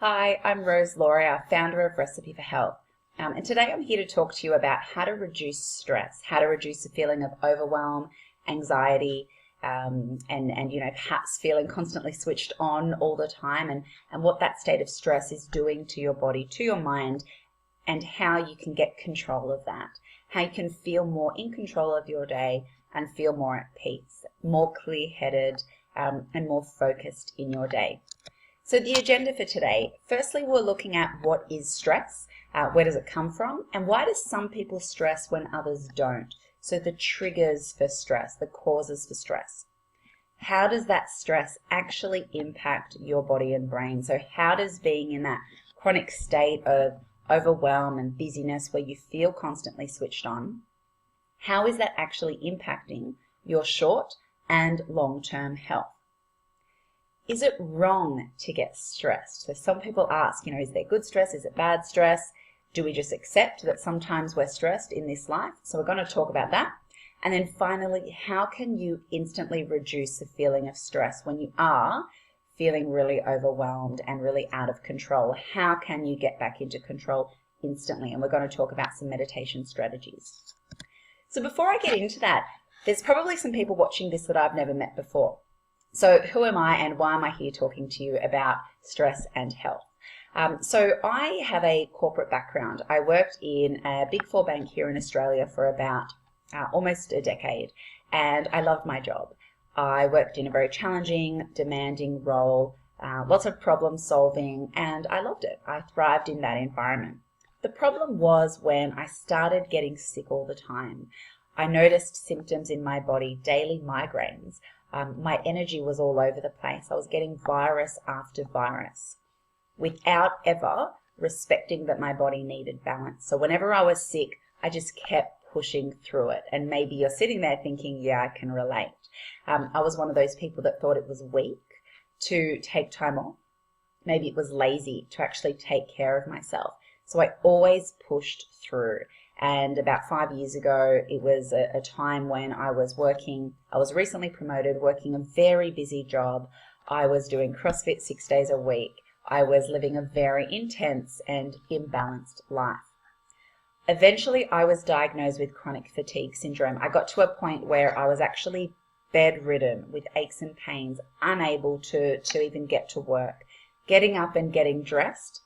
Hi, I'm Rose Lauria, founder of Recipe for Health. And today I'm here to talk to you about how to reduce stress, how to reduce the feeling of overwhelm, anxiety, and perhaps feeling constantly switched on all the time, and what that state of stress is doing to your body, to your mind, and how you can get control of that, how you can feel more in control of your day and feel more at peace, more clear-headed, and more focused in your day. So the agenda for today, firstly, we're looking at what is stress, where does it come from, and why do some people stress when others don't? So the triggers for stress, the causes for stress. How does that stress actually impact your body and brain? So how does being in that chronic state of overwhelm and busyness where you feel constantly switched on, how is that actually impacting your short and long-term health? Is it wrong to get stressed? So some people ask, is there good stress? Is it bad stress? Do we just accept that sometimes we're stressed in this life? So we're going to talk about that. And then finally, how can you instantly reduce the feeling of stress when you are feeling really overwhelmed and really out of control? How can you get back into control instantly? And we're going to talk about some meditation strategies. So before I get into that, there's probably some people watching this that I've never met before. So who am I and why am I here talking to you about stress and health? So I have a corporate background. I worked in a Big Four bank here in Australia for about almost a decade, and I loved my job. I worked in a very challenging, demanding role, lots of problem solving, and I loved it. I thrived in that environment. The problem was when I started getting sick all the time. I noticed symptoms in my body, daily migraines. My energy was all over the place. I was getting virus after virus without ever respecting that my body needed balance. So whenever I was sick, I just kept pushing through it. And maybe you're sitting there thinking, yeah, I can relate. I was one of those people that thought it was weak to take time off. Maybe it was lazy to actually take care of myself. So I always pushed through. And about 5 years ago, it was a time when I was recently promoted, working a very busy job. I was doing CrossFit 6 days a week. I was living a very intense and imbalanced life. Eventually, I was diagnosed with chronic fatigue syndrome. I got to a point where I was actually bedridden with aches and pains, unable to even get to work. Getting up and getting dressed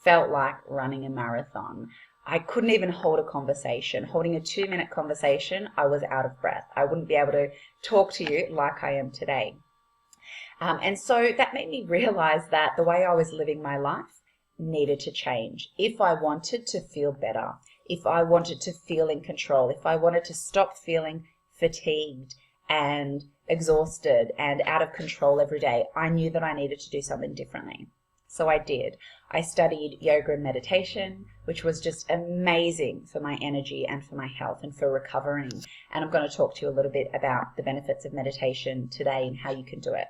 felt like running a marathon. I couldn't even hold a conversation. Holding a 2-minute conversation, I was out of breath. I wouldn't be able to talk to you like I am today. And so that made me realize that the way I was living my life needed to change. If I wanted to feel better, if I wanted to feel in control, if I wanted to stop feeling fatigued and exhausted and out of control every day, I knew that I needed to do something differently. So I did. I studied yoga and meditation, which was just amazing for my energy and for my health and for recovering. And I'm going to talk to you a little bit about the benefits of meditation today and how you can do it.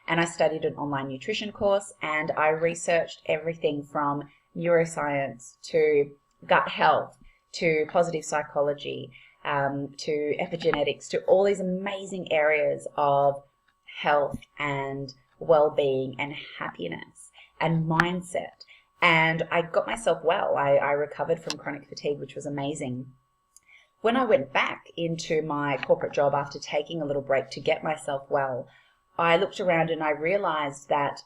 And I studied an online nutrition course, and I researched everything from neuroscience to gut health to positive psychology to epigenetics, to all these amazing areas of health and well-being and happiness and mindset. And I got myself well. I recovered from chronic fatigue, which was amazing. When I went back into my corporate job after taking a little break to get myself well, I looked around and I realized that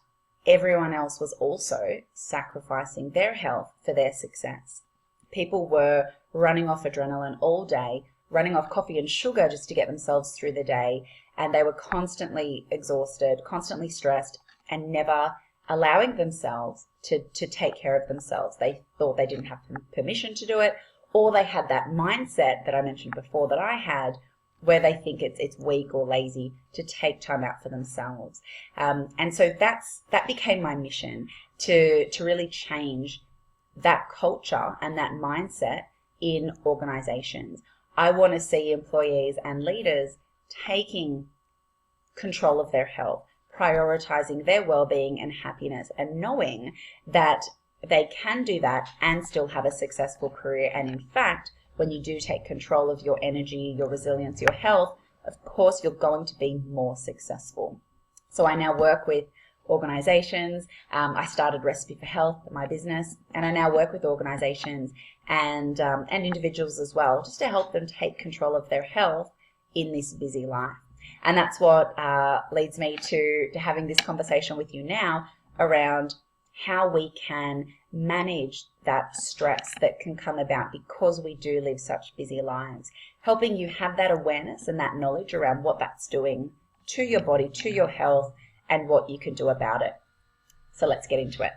everyone else was also sacrificing their health for their success. People were running off adrenaline all day, running off coffee and sugar just to get themselves through the day, and they were constantly exhausted, constantly stressed, and never allowing themselves to take care of themselves. They thought they didn't have permission to do it, or they had that mindset that I mentioned before that I had, where they think it's weak or lazy to take time out for themselves. And so that became my mission, to really change that culture and that mindset in organizations. I want to see employees and leaders taking control of their health, prioritizing their well-being and happiness, and knowing that they can do that and still have a successful career. And in fact, when you do take control of your energy, your resilience, your health, of course, you're going to be more successful. So I now work with I started Recipe for Health, my business, and I now work with organizations and individuals as well, just to help them take control of their health in this busy life. And that's what leads me to having this conversation with you now around how we can manage that stress that can come about because we do live such busy lives, helping you have that awareness and that knowledge around what that's doing to your body, to your health, and what you can do about it. So let's get into it.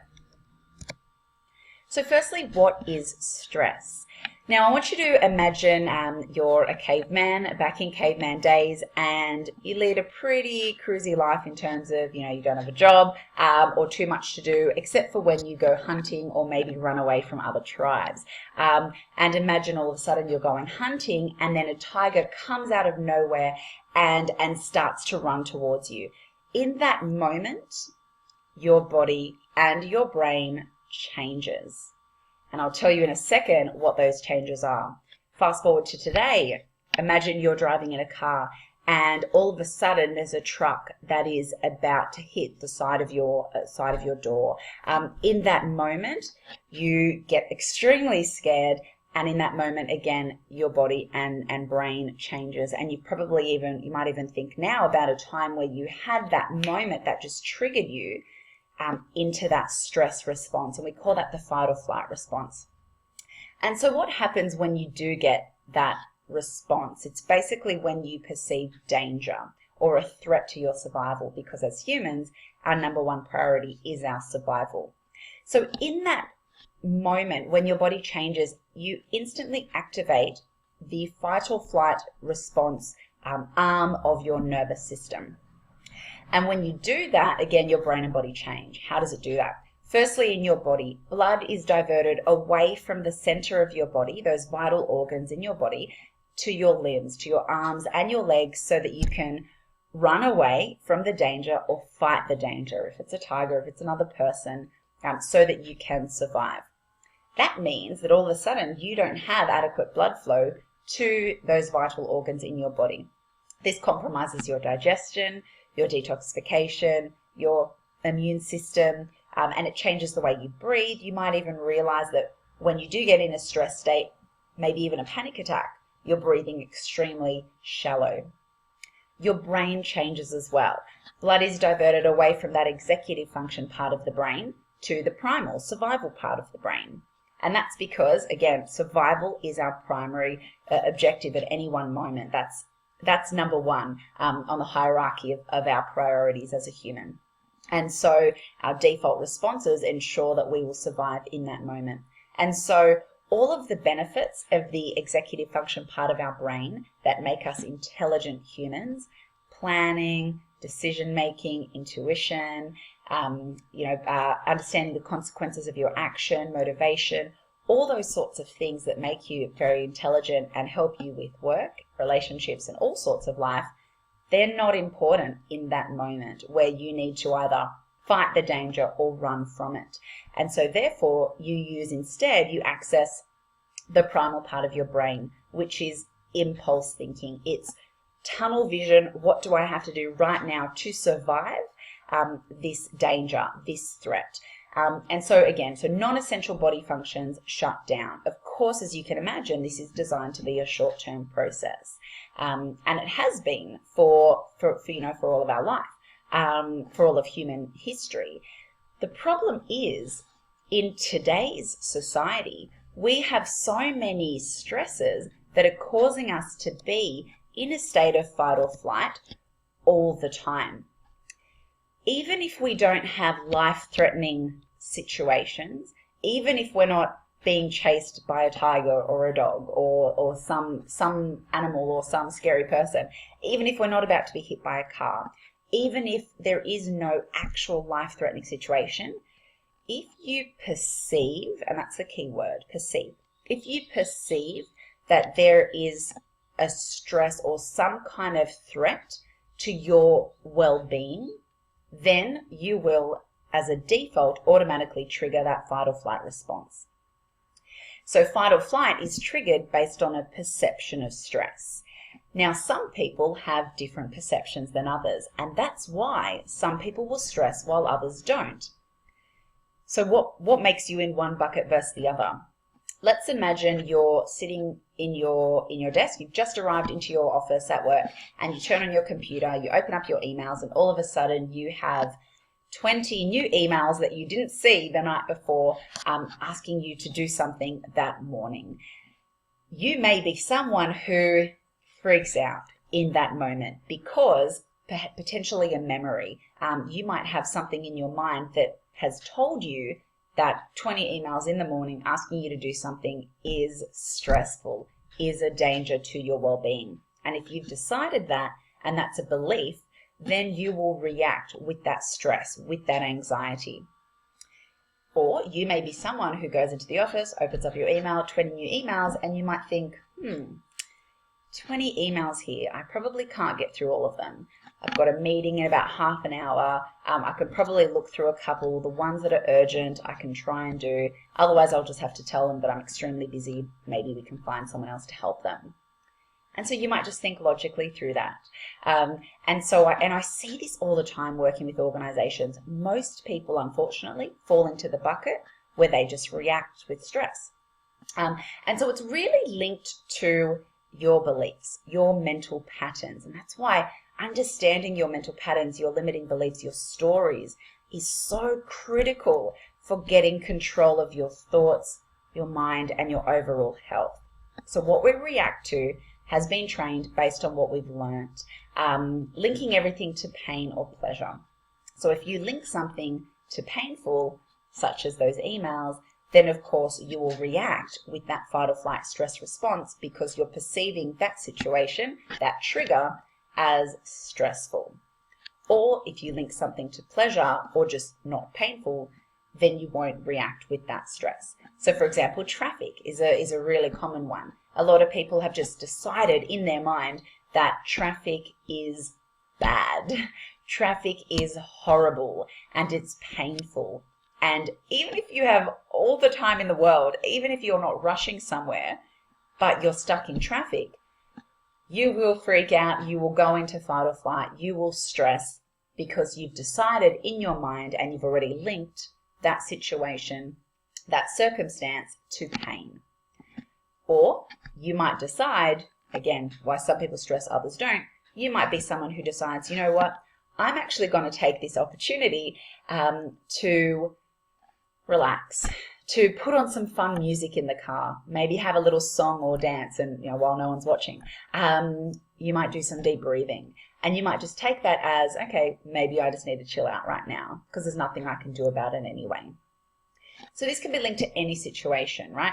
So firstly, what is stress? Now, I want you to imagine you're a caveman back in caveman days, and you lead a pretty cruisy life in terms of, you don't have a job or too much to do, except for when you go hunting or maybe run away from other tribes. And imagine all of a sudden you're going hunting, and then a tiger comes out of nowhere and starts to run towards you. In that moment, your body and your brain changes. And I'll tell you in a second what those changes are. Fast forward to today. Imagine you're driving in a car and all of a sudden there's a truck that is about to hit the side of your door. In that moment, you get extremely scared, and in that moment, again, your body and brain changes. And you might even think now about a time where you had that moment that just triggered you into that stress response, and we call that the fight or flight response. And so what happens when you do get that response? It's basically when you perceive danger or a threat to your survival, because as humans, our number one priority is our survival. So in that moment when your body changes, you instantly activate the fight or flight response arm of your nervous system. And when you do that, again, your brain and body change. How does it do that? Firstly, in your body, blood is diverted away from the center of your body, those vital organs in your body, to your limbs, to your arms and your legs, so that you can run away from the danger or fight the danger, if it's a tiger, if it's another person, so that you can survive. That means that all of a sudden you don't have adequate blood flow to those vital organs in your body. This compromises your digestion, your detoxification, your immune system, and it changes the way you breathe. You might even realize that when you do get in a stress state, maybe even a panic attack, you're breathing extremely shallow. Your brain changes as well. Blood is diverted away from that executive function part of the brain to the primal survival part of the brain. And that's because, again, survival is our primary objective at any one moment. That's number one on the hierarchy of our priorities as a human. And so our default responses ensure that we will survive in that moment. And so all of the benefits of the executive function part of our brain that make us intelligent humans, planning, decision-making, intuition, understanding the consequences of your action, motivation, all those sorts of things that make you very intelligent and help you with work, relationships, and all sorts of life, they're not important in that moment where you need to either fight the danger or run from it. And so therefore you access the primal part of your brain, which is impulse thinking. It's tunnel vision. What do I have to do right now to survive this danger, this threat? And so again, non-essential body functions shut down. Of course, as you can imagine, this is designed to be a short-term process. And it has been for all of our life, for all of human history. The problem is, in today's society, we have so many stresses that are causing us to be in a state of fight or flight all the time. Even if we don't have life-threatening situations, even if we're not being chased by a tiger or a dog or some animal or some scary person, even if we're not about to be hit by a car, even if there is no actual life-threatening situation, if you perceive, and that's the key word, perceive, if you perceive that there is a stress or some kind of threat to your well-being, then you will, as a default, automatically trigger that fight or flight response. So fight or flight is triggered based on a perception of stress. Now, some people have different perceptions than others, and that's why some people will stress while others don't. So what makes you in one bucket versus the other? Let's imagine you're sitting in your desk, you've just arrived into your office at work, and you turn on your computer, you open up your emails, and all of a sudden you have 20 new emails that you didn't see the night before, asking you to do something that morning. You may be someone who freaks out in that moment because potentially a memory. You might have something in your mind that has told you that 20 emails in the morning asking you to do something is stressful, is a danger to your well-being. And if you've decided that, and that's a belief, then you will react with that stress, with that anxiety. Or you may be someone who goes into the office, opens up your email, 20 new emails, and you might think, 20 emails here. I probably can't get through all of them. I've got a meeting in about half an hour. I could probably look through a couple. The ones that are urgent, I can try and do. Otherwise, I'll just have to tell them that I'm extremely busy. Maybe we can find someone else to help them. And so you might just think logically through that. And I see this all the time working with organizations. Most people, unfortunately, fall into the bucket where they just react with stress. And so it's really linked to your beliefs, your mental patterns. And that's why understanding your mental patterns, your limiting beliefs, your stories is so critical for getting control of your thoughts, your mind, and your overall health. So what we react to has been trained based on what we've learned, linking everything to pain or pleasure. So if you link something to painful, such as those emails, then of course you will react with that fight or flight stress response because you're perceiving that situation, that trigger, as stressful. Or if you link something to pleasure or just not painful, then you won't react with that stress. So for example, traffic is a really common one. A lot of people have just decided in their mind that traffic is bad. Traffic is horrible and it's painful. And even if you have all the time in the world, even if you're not rushing somewhere, but you're stuck in traffic, you will freak out, you will go into fight or flight, you will stress because you've decided in your mind and you've already linked that situation, that circumstance to pain. Or you might decide, again, why some people stress, others don't, you might be someone who decides, you know what, I'm actually going to take this opportunity to relax, to put on some fun music in the car, maybe have a little song or dance, and while no one's watching. You might do some deep breathing, and you might just take that as, okay, maybe I just need to chill out right now because there's nothing I can do about it anyway. So this can be linked to any situation, right?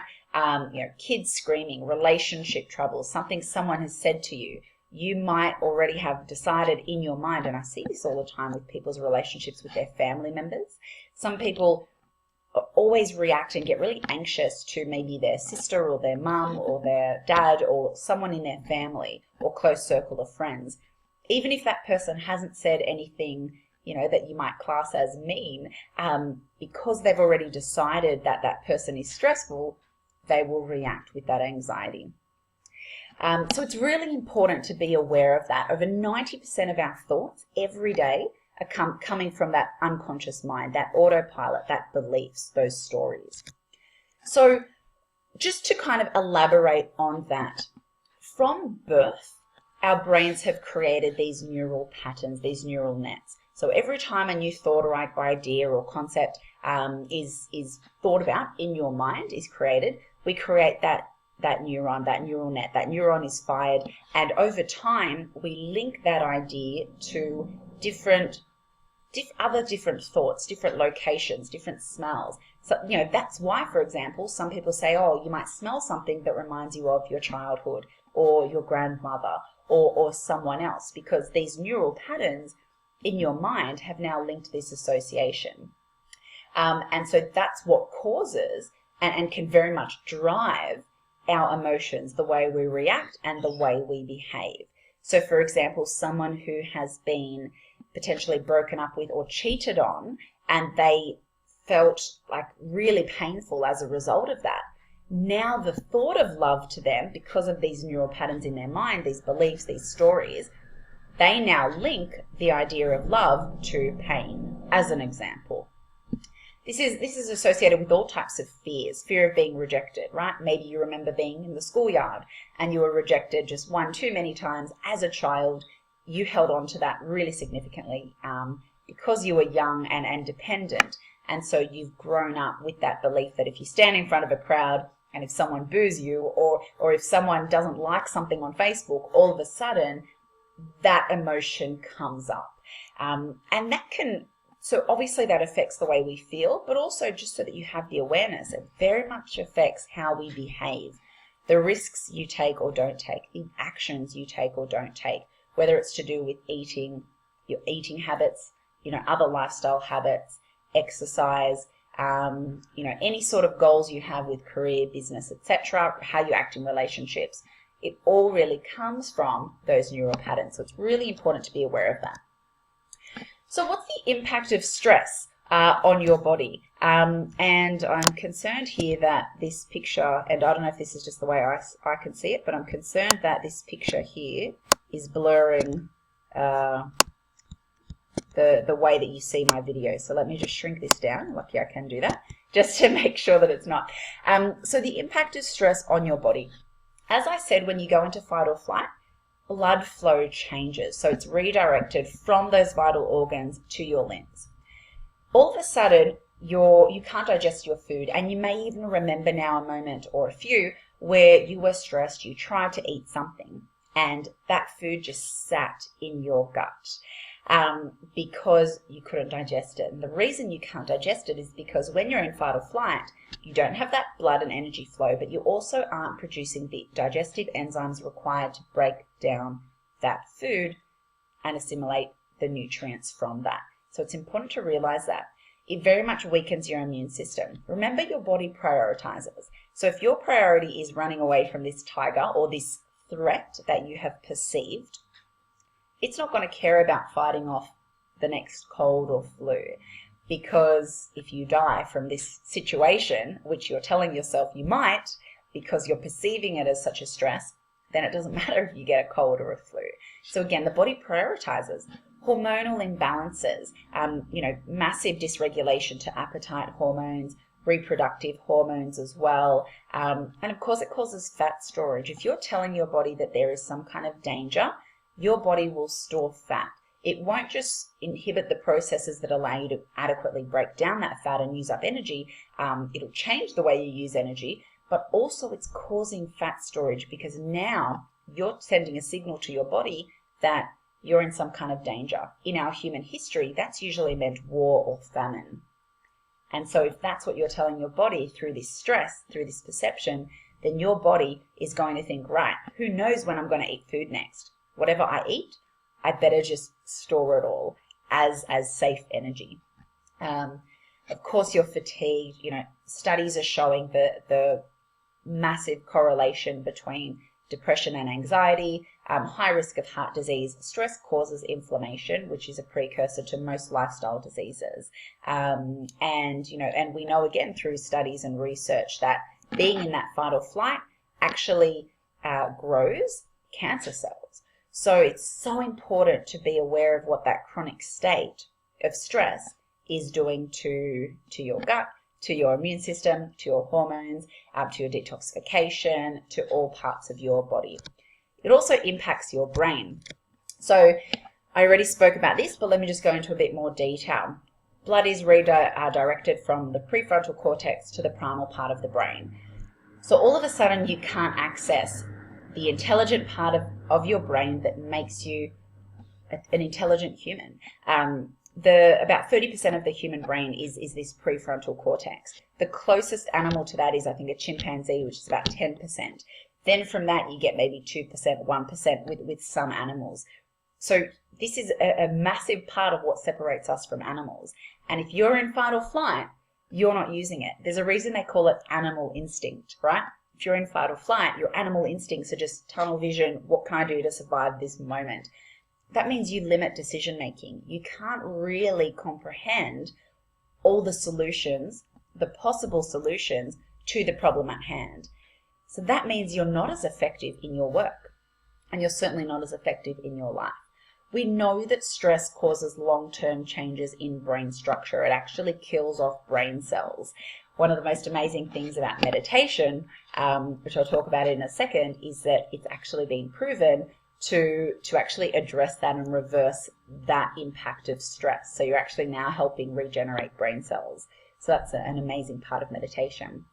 Kids screaming, relationship troubles, something someone has said to you. You might already have decided in your mind, and I see this all the time with people's relationships with their family members. Some people always react and get really anxious to maybe their sister or their mum or their dad or someone in their family or close circle of friends. Even if that person hasn't said anything, that you might class as mean, because they've already decided that that person is stressful, they will react with that anxiety. So it's really important to be aware of that. Over 90% of our thoughts every day are coming from that unconscious mind, that autopilot, that beliefs, those stories. So just to kind of elaborate on that, from birth, our brains have created these neural patterns, these neural nets. So every time a new thought or idea or concept is thought about in your mind, is created, we create that neuron, that neural net. That neuron is fired, and over time we link that idea to other different thoughts, different locations, different smells. So, that's why, for example, some people say, oh, you might smell something that reminds you of your childhood or your grandmother or someone else, because these neural patterns in your mind have now linked this association. And so that's what causes and can very much drive our emotions, the way we react and the way we behave. So, for example, someone who has been potentially broken up with or cheated on, and they felt like really painful as a result of that, now the thought of love to them, because of these neural patterns in their mind, these beliefs, these stories, they now link the idea of love to pain, as an example. This is associated with all types of fears. Fear of being rejected, right? Maybe you remember being in the schoolyard and you were rejected just one too many times as a child. You held on to that really significantly because you were young and dependent. And so you've grown up with that belief that if you stand in front of a crowd and if someone boos you or if someone doesn't like something on Facebook, all of a sudden that emotion comes up. And that can... So obviously that affects the way we feel, but also just so that you have the awareness, it very much affects how we behave, the risks you take or don't take, the actions you take or don't take, whether it's to do with eating, your eating habits, other lifestyle habits, exercise, any sort of goals you have with career, business, etc., how you act in relationships. It all really comes from those neural patterns. So it's really important to be aware of that. So what's the impact of stress on your body? And I'm concerned here that this picture, and I don't know if this is just the way I can see it, but I'm concerned that this picture here is blurring the way that you see my video. So let me just shrink this down. Lucky I can do that, just to make sure that it's not. So the impact of stress on your body. As I said, when you go into fight or flight, blood flow changes. So it's redirected from those vital organs to your limbs. All of a sudden, you can't digest your food, and you may even remember now a moment or a few where you were stressed, you tried to eat something, and that food just sat in your gut because you couldn't digest it. And the reason you can't digest it is because when you're in fight or flight, you don't have that blood and energy flow, but you also aren't producing the digestive enzymes required to break down that food and assimilate the nutrients from that. So it's important to realize that. It very much weakens your immune system. Remember, your body prioritizes. So if your priority is running away from this tiger or this threat that you have perceived, it's not going to care about fighting off the next cold or flu, because if you die from this situation, which you're telling yourself you might because you're perceiving it as such a stress, then it doesn't matter if you get a cold or a flu. So again, the body prioritizes. Hormonal imbalances, massive dysregulation to appetite hormones, reproductive hormones as well. And of course, it causes fat storage. If you're telling your body that there is some kind of danger, your body will store fat. It won't just inhibit the processes that allow you to adequately break down that fat and use up energy. It'll change the way you use energy, but also it's causing fat storage because now you're sending a signal to your body that you're in some kind of danger. In our human history, that's usually meant war or famine. And so if that's what you're telling your body through this stress, through this perception, then your body is going to think, right, who knows when I'm going to eat food next? Whatever I eat, I better just store it all as safe energy. Of course, you're fatigued. Studies are showing the massive correlation between depression and anxiety, high risk of heart disease. Stress causes inflammation, which is a precursor to most lifestyle diseases. And we know again through studies and research that being in that fight or flight actually grows cancer cells. So it's so important to be aware of what that chronic state of stress is doing to your gut, to your immune system, to your hormones, to your detoxification, to all parts of your body. It also impacts your brain. So I already spoke about this, but let me just go into a bit more detail. Blood is redirected from the prefrontal cortex to the primal part of the brain. So all of a sudden you can't access the intelligent part of your brain that makes you an intelligent human. About 30% of the human brain is this prefrontal cortex. The closest animal to that is, I think, a chimpanzee, which is about 10%. Then from that, you get maybe 2%, 1% with some animals. So this is a massive part of what separates us from animals. And if you're in fight or flight, you're not using it. There's a reason they call it animal instinct, right? If you're in fight or flight, your animal instincts are just tunnel vision. What can I do to survive this moment? That means you limit decision making. You can't really comprehend all the solutions, the possible solutions to the problem at hand. So that means you're not as effective in your work, and you're certainly not as effective in your life. We know that stress causes long-term changes in brain structure. It actually kills off brain cells. One of the most amazing things about meditation, which I'll talk about in a second, is that it's actually been proven to actually address that and reverse that impact of stress. So you're actually now helping regenerate brain cells. So that's an amazing part of meditation.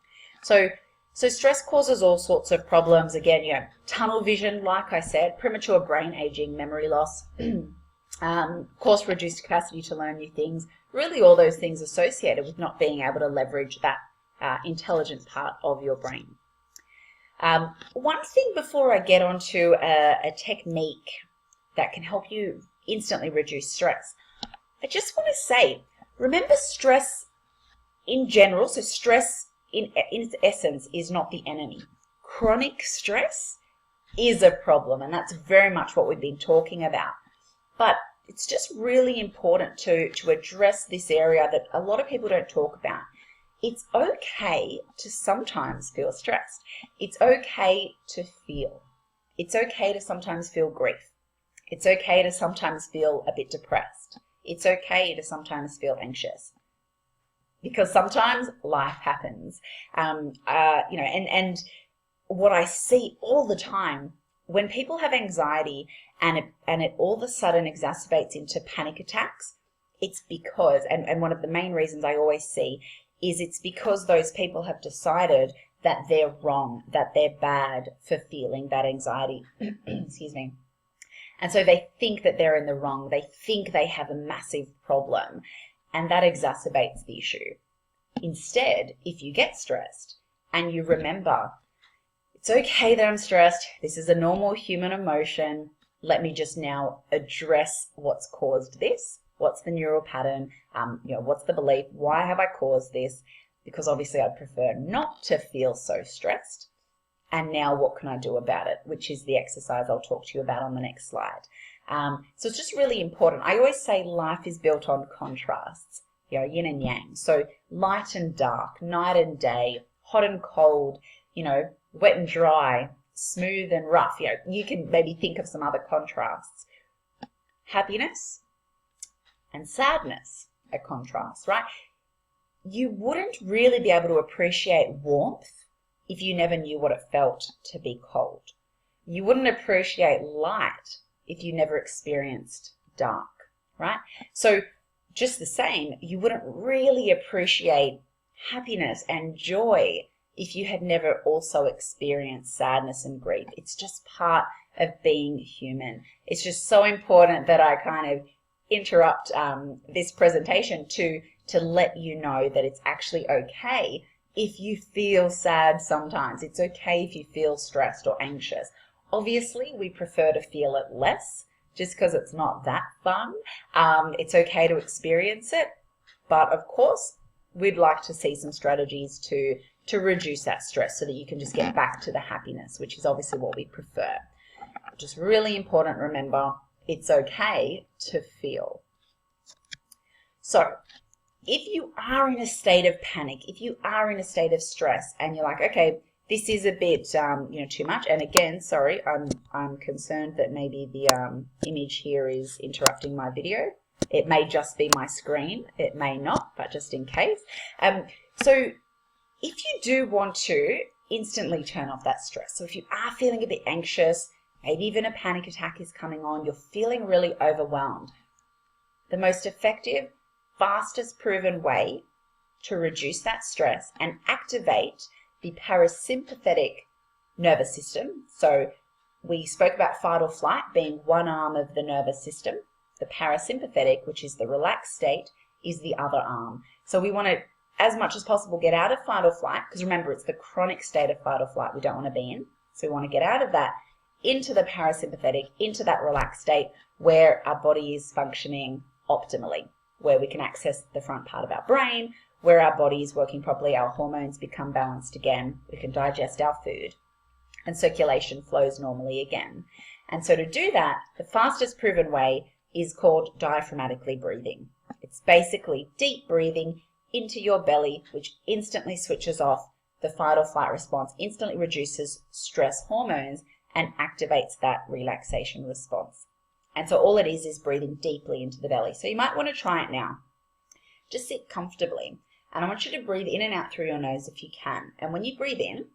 So stress causes all sorts of problems. Again, tunnel vision, like I said, premature brain aging, memory loss, course reduced capacity to learn new things, really all those things associated with not being able to leverage that intelligent part of your brain. One thing before I get onto a technique that can help you instantly reduce stress, I just want to say, remember stress in general, so stress in its essence is not the enemy. Chronic stress is a problem, and that's very much what we've been talking about. But it's just really important to address this area that a lot of people don't talk about. It's okay to sometimes feel stressed. It's okay to feel. It's okay to sometimes feel grief. It's okay to sometimes feel a bit depressed. It's okay to sometimes feel anxious. Because sometimes life happens, and what I see all the time when people have anxiety and it all of a sudden exacerbates into panic attacks, it's because, and one of the main reasons I always see is it's because those people have decided that they're wrong, that they're bad for feeling that anxiety, excuse me. And so they think that they're in the wrong, they think they have a massive problem, and that exacerbates the issue. Instead, if you get stressed and you remember, it's okay that I'm stressed, this is a normal human emotion, let me just now address what's caused this, what's the neural pattern, what's the belief, why have I caused this, because obviously I'd prefer not to feel so stressed, and now what can I do about it, which is the exercise I'll talk to you about on the next slide. So it's just really important. I always say life is built on contrasts, yin and yang. So light and dark, night and day, hot and cold, wet and dry, smooth and rough. You can maybe think of some other contrasts. Happiness and sadness are contrasts, right? You wouldn't really be able to appreciate warmth if you never knew what it felt to be cold. You wouldn't appreciate light if you never experienced dark, right? So just the same, you wouldn't really appreciate happiness and joy if you had never also experienced sadness and grief. It's just part of being human. It's just so important that I kind of interrupt this presentation to let you know that it's actually okay if you feel sad sometimes. It's okay if you feel stressed or anxious. Obviously, we prefer to feel it less just because it's not that fun. It's okay to experience it, but of course, we'd like to see some strategies to reduce that stress so that you can just get back to the happiness, which is obviously what we prefer. Just really important, remember, it's okay to feel. So if you are in a state of panic, if you are in a state of stress and you're like, okay, this is a bit, too much. And again, sorry, I'm concerned that maybe the image here is interrupting my video. It may just be my screen. It may not, but just in case. So if you do want to instantly turn off that stress, so if you are feeling a bit anxious, maybe even a panic attack is coming on, you're feeling really overwhelmed, the most effective, fastest proven way to reduce that stress and activate the parasympathetic nervous system. So we spoke about fight or flight being one arm of the nervous system. The parasympathetic, which is the relaxed state, is the other arm. So we want to, as much as possible, get out of fight or flight, because remember, it's the chronic state of fight or flight we don't want to be in. So we want to get out of that into the parasympathetic, into that relaxed state where our body is functioning optimally, where we can access the front part of our brain, where our body is working properly, our hormones become balanced again, we can digest our food, and circulation flows normally again. And so to do that, the fastest proven way is called diaphragmatically breathing. It's basically deep breathing into your belly, which instantly switches off the fight or flight response, instantly reduces stress hormones and activates that relaxation response. And so all it is breathing deeply into the belly. So you might want to try it now. Just sit comfortably. And I want you to breathe in and out through your nose if you can. And when you breathe in,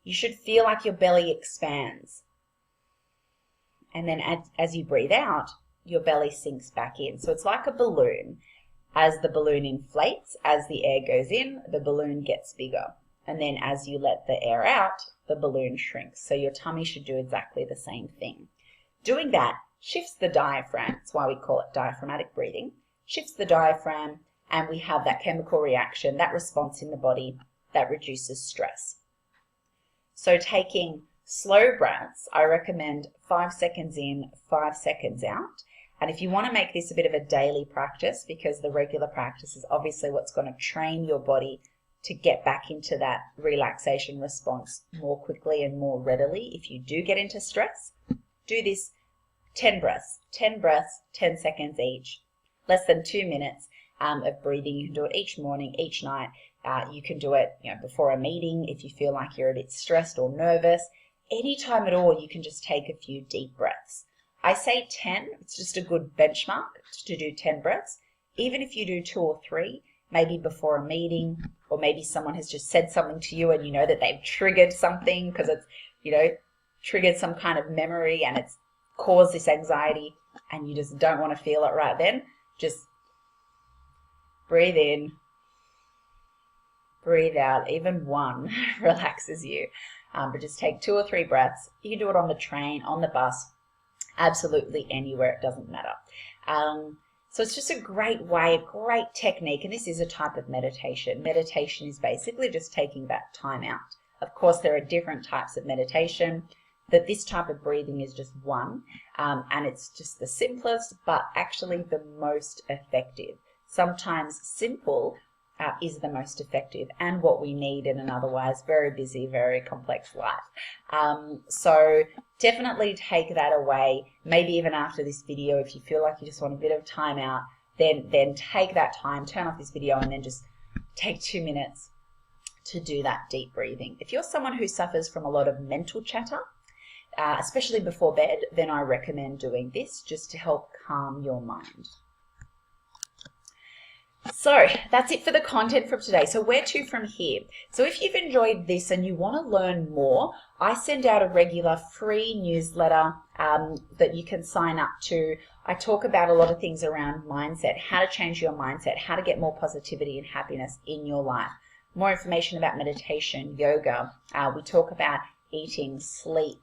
you should feel like your belly expands. And then as you breathe out, your belly sinks back in. So it's like a balloon. As the balloon inflates, as the air goes in, the balloon gets bigger. And then as you let the air out, the balloon shrinks. So your tummy should do exactly the same thing. Doing that shifts the diaphragm. That's why we call it diaphragmatic breathing. Shifts the diaphragm, and we have that chemical reaction, that response in the body that reduces stress. So taking slow breaths, I recommend 5 seconds in, 5 seconds out. And if you want to make this a bit of a daily practice, because the regular practice is obviously what's going to train your body to get back into that relaxation response more quickly and more readily if you do get into stress, do this 10 breaths, 10 seconds each, less than 2 minutes of breathing. You can do it each morning, each night. You can do it before a meeting if you feel like you're a bit stressed or nervous. Anytime at all, you can just take a few deep breaths. I say 10, it's just a good benchmark to do 10 breaths. Even if you do 2 or 3, maybe before a meeting, or maybe someone has just said something to you and you know that they've triggered something because it's, triggered some kind of memory and it's caused this anxiety and you just don't want to feel it right then. Just breathe in, breathe out. Even one relaxes you. But just take 2 or 3 breaths. You can do it on the train, on the bus, absolutely anywhere, it doesn't matter. So it's just a great way, a great technique, and this is a type of meditation. Meditation is basically just taking that time out. Of course, there are different types of meditation, but this type of breathing is just one, and it's just the simplest, but actually the most effective. Sometimes simple is the most effective and what we need in an otherwise very busy, very complex life. So definitely take that away. Maybe even after this video, if you feel like you just want a bit of time out, then take that time, turn off this video, and then just take 2 minutes to do that deep breathing. If you're someone who suffers from a lot of mental chatter, especially before bed, then I recommend doing this just to help calm your mind. So that's it for the content from today. So where to from here? So if you've enjoyed this and you want to learn more, I send out a regular free newsletter that you can sign up to. I talk about a lot of things around mindset, how to change your mindset, how to get more positivity and happiness in your life. More information about meditation, yoga. We talk about eating, sleep,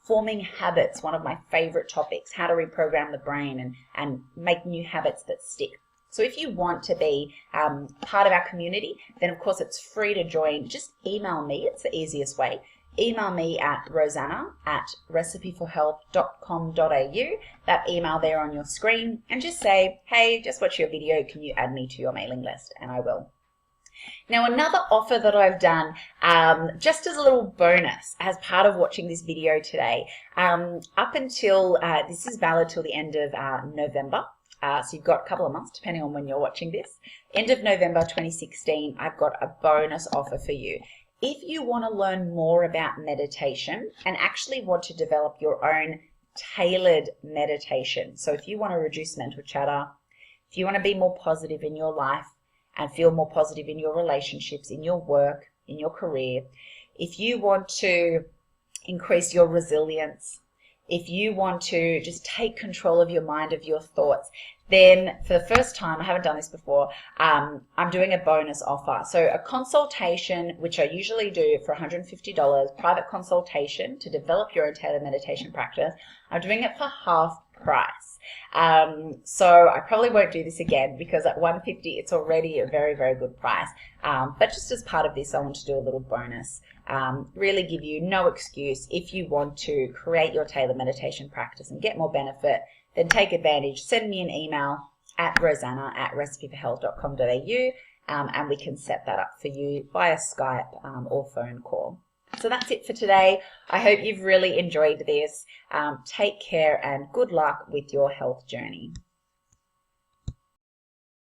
forming habits, one of my favorite topics, how to reprogram the brain and make new habits that stick. So if you want to be part of our community, then of course it's free to join. Just email me. It's the easiest way. Email me at rosanna@recipeforhealth.com.au, that email there on your screen, and just say, hey, just watch your video. Can you add me to your mailing list? And I will. Now, another offer that I've done, just as a little bonus as part of watching this video today, up until, this is valid till the end of November. So you've got a couple of months, depending on when you're watching this. End of November 2016, I've got a bonus offer for you. If you want to learn more about meditation and actually want to develop your own tailored meditation, so if you want to reduce mental chatter, if you want to be more positive in your life and feel more positive in your relationships, in your work, in your career, if you want to increase your resilience, if you want to just take control of your mind, of your thoughts, then for the first time, I haven't done this before, I'm doing a bonus offer. So a consultation, which I usually do for $150, private consultation to develop your own tailored meditation practice, I'm doing it for half price. So I probably won't do this again because at $150, it's already a very, very good price. But just as part of this, I want to do a little bonus. Really give you no excuse. If you want to create your tailored meditation practice and get more benefit, then take advantage. Send me an email at rosanna@recipeforhealth.com.au, and we can set that up for you via Skype or phone call. So that's it for today. I hope you've really enjoyed this. Take care and good luck with your health journey.